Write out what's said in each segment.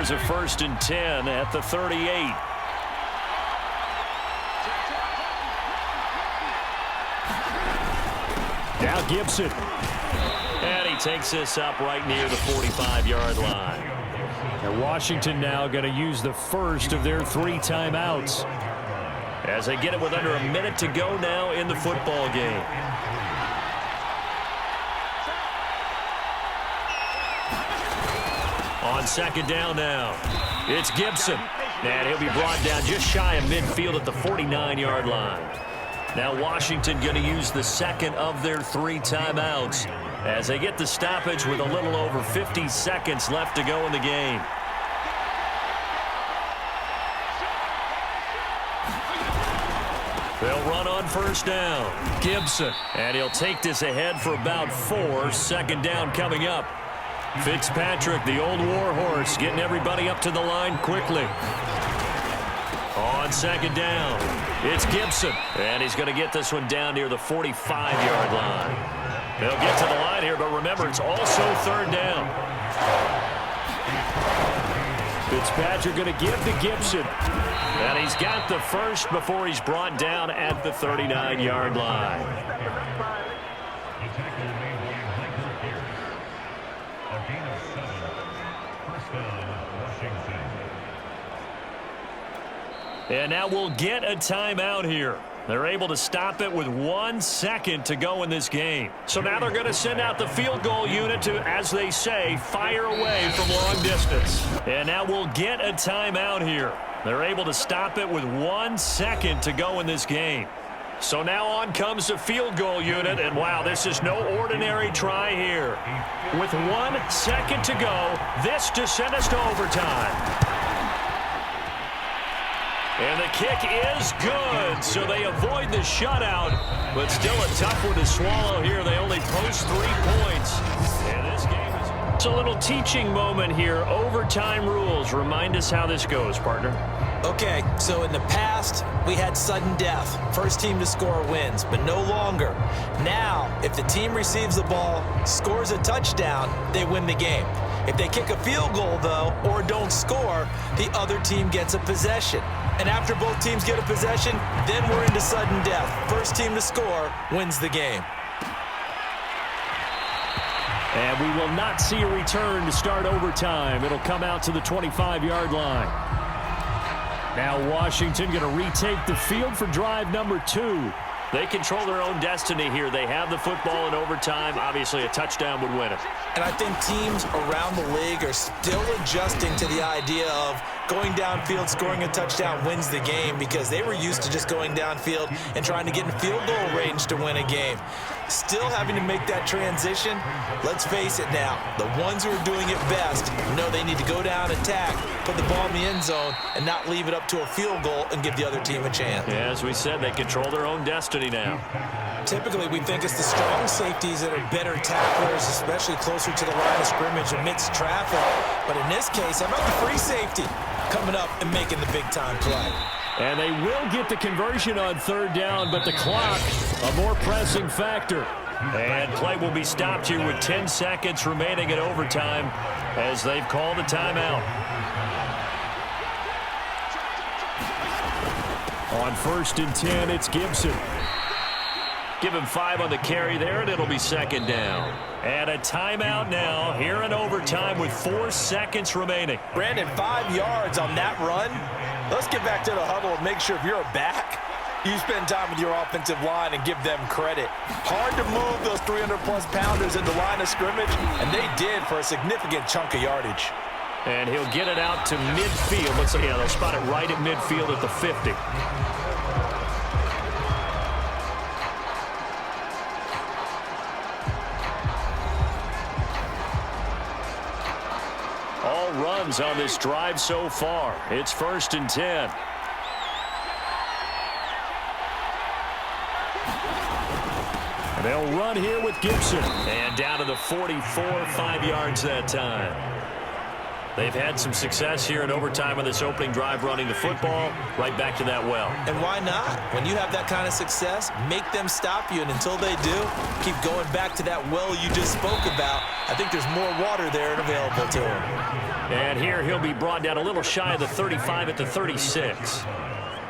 There's a 1st and 10 at the 38. Now Gibson. And he takes this up right near the 45-yard line. And Washington now going to use the first of their 3 timeouts as they get it with under a minute to go now in the football game. On 2nd down now, it's Gibson. And he'll be brought down just shy of midfield at the 49-yard line. Now Washington going to use the 2nd of their 3 timeouts as they get the stoppage with a little over 50 seconds left to go in the game. They'll run on 1st down. Gibson. And he'll take this ahead for about 4. 2nd down coming up. Fitzpatrick, the old war horse, getting everybody up to the line quickly. On 2nd down, it's Gibson. And he's going to get this one down near the 45-yard line. They'll get to the line here, but remember, it's also 3rd down. Fitzpatrick going to give to Gibson. And he's got the first before he's brought down at the 39-yard line. And now we'll get a timeout here. They're able to stop it with 1 second to go in this game. So now they're going to send out the field goal unit to, as they say, fire away from long distance. And now we'll get a timeout here. They're able to stop it with 1 second to go in this game. So now on comes the field goal unit, and wow, this is no ordinary try here. With 1 second to go, this to send us to overtime. And the kick is good, so they avoid the shutout, but still a tough one to swallow here. They only post 3 points. And this game is... It's a little teaching moment here. Overtime rules. Remind us how this goes, partner. Okay, so in the past, we had sudden death. First team to score wins, but no longer. Now, if the team receives the ball, scores a touchdown, they win the game. If they kick a field goal, though, or don't score, the other team gets a possession. And after both teams get a possession, then we're into sudden death. First team to score wins the game. And we will not see a return to start overtime. It'll come out to the 25-yard line. Now Washington going to retake the field for drive number 2. They control their own destiny here. They have the football in overtime. Obviously, a touchdown would win it. And I think teams around the league are still adjusting to the idea of going downfield, scoring a touchdown wins the game, because they were used to just going downfield and trying to get in field goal range to win a game. Still having to make that transition. Let's face it now, the ones who are doing it best know they need to go down, attack, put the ball in the end zone, and not leave it up to a field goal and give the other team a chance. Yeah, as we said, they control their own destiny now. Typically, we think it's the strong safeties that are better tacklers, especially closer to the line of scrimmage amidst traffic. But in this case, how about the free safety coming up and making the big-time play? And they will get the conversion on 3rd down, but the clock, a more pressing factor. And play will be stopped here with 10 seconds remaining in overtime as they've called a timeout. On 1st and 10, it's Gibson. Give him 5 on the carry there, and it'll be 2nd down. And a timeout now here in overtime with 4 seconds remaining. Brandon, 5 yards on that run. Let's get back to the huddle and make sure if you're a back, you spend time with your offensive line and give them credit. Hard to move those 300-plus pounders at the line of scrimmage, and they did for a significant chunk of yardage. And he'll get it out to midfield. Looks like, yeah, they'll spot it right at midfield at the 50. All runs on this drive so far. It's 1st and 10. And they'll run here with Gibson. And down to the 44, 5 yards that time. They've had some success here in overtime on this opening drive running the football. Right back to that well. And why not? When you have that kind of success, make them stop you. And until they do, keep going back to that well you just spoke about. I think there's more water there and available to him. And here he'll be brought down a little shy of the 35 at the 36.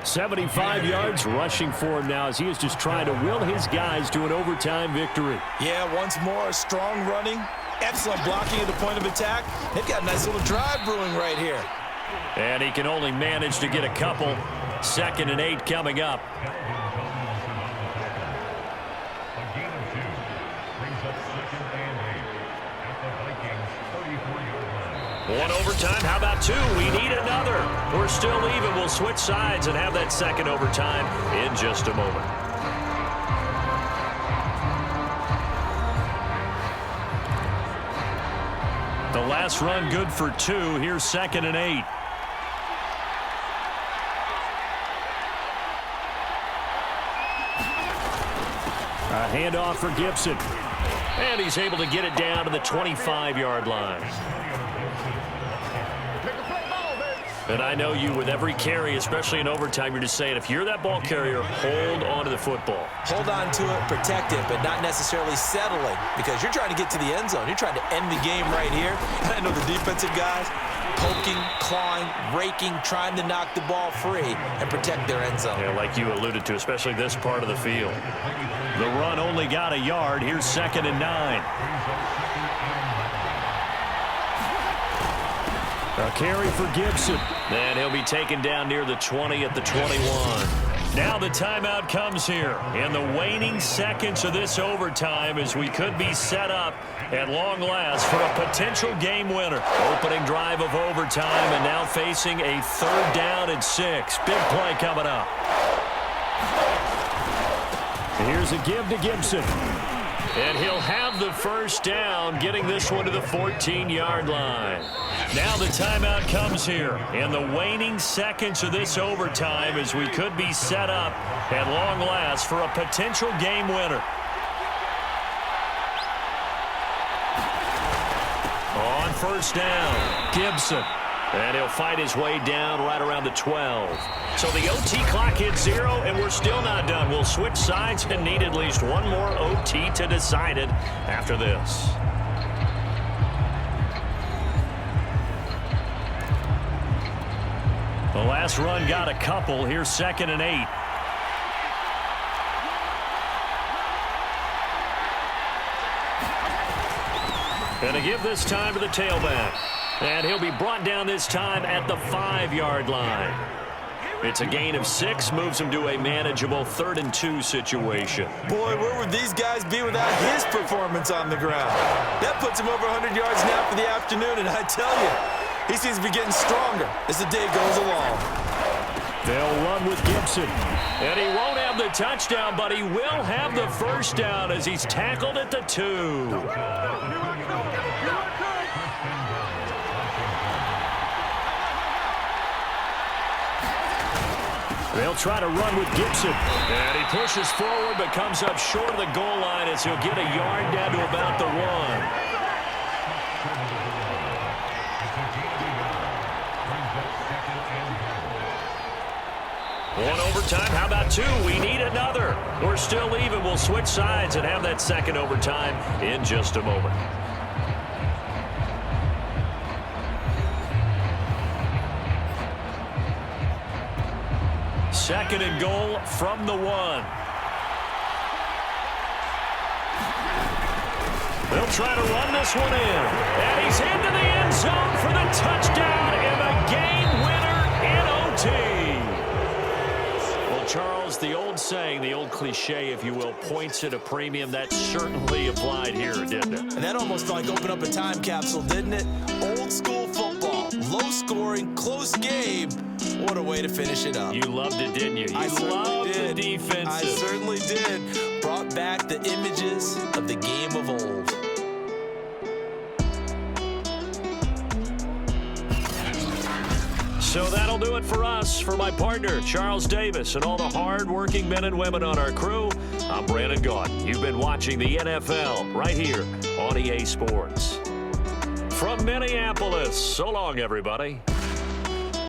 75 yards rushing for him now as he is just trying to will his guys to an overtime victory. Yeah, once more, strong running, excellent blocking at the point of attack. They've got a nice little drive brewing right here. And he can only manage to get a couple. 2nd and 8 coming up. A gain of 2 brings up 2nd and 8 at the Vikings 34-yard line. One overtime. How about 2? We need another. We're still even. We'll switch sides and have that second overtime in just a moment. The last run good for 2. Here's 2nd and 8. A handoff for Gibson. And he's able to get it down to the 25-yard line. And I know you, with every carry, especially in overtime, you're just saying, if you're that ball carrier, hold on to the football. Hold on to it, protect it, but not necessarily settling, because you're trying to get to the end zone. You're trying to end the game right here. And I know the defensive guys poking, clawing, raking, trying to knock the ball free and protect their end zone. Yeah, like you alluded to, especially this part of the field. The run only got a yard. Here's 2nd and 9. A carry for Gibson. And he'll be taken down near the 20 at the 21. Now the timeout comes here in the waning seconds of this overtime as we could be set up at long last for a potential game winner. Opening drive of overtime and now facing a 3rd down and 6. Big play coming up. Here's a give to Gibson. And he'll have the 1st down, getting this one to the 14-yard line. Now the timeout comes here in the waning seconds of this overtime as we could be set up at long last for a potential game winner. On 1st down, Gibson. And he'll fight his way down right around the 12. So the OT clock hits 0, and we're still not done. We'll switch sides and need at least one more OT to decide it after this. The last run got a couple. Here's 2nd and 8. And a give this time to the tailback. And he'll be brought down this time at the 5-yard line. It's a gain of 6, moves him to a manageable 3rd and 2 situation. Boy, where would these guys be without his performance on the ground? That puts him over 100 yards now for the afternoon, and I tell you, he seems to be getting stronger as the day goes along. They'll run with Gibson. And he won't have the touchdown, but he will have the 1st down as he's tackled at the 2. They'll try to run with Gibson. And he pushes forward but comes up short of the goal line as he'll get a yard down to about the 1. One overtime. How about 2? We need another. We're still even. We'll switch sides and have that 2nd overtime in just a moment. Second and goal from the 1. They'll try to run this one in. And he's into the end zone for the touchdown and a game winner in OT. Well, Charles, the old saying, the old cliche, if you will, points at a premium. That certainly applied here, didn't it? And that almost like opened up a time capsule, didn't it? Old school football, low scoring, close game. What a way to finish it up. You loved it, didn't you? I loved did. the defense. I certainly did. Brought back the images of the game of old. So that'll do it for us. For my partner, Charles Davis, and all the hard-working men and women on our crew, I'm Brandon Gaudin. You've been watching the NFL right here on EA Sports. from Minneapolis. So long, everybody.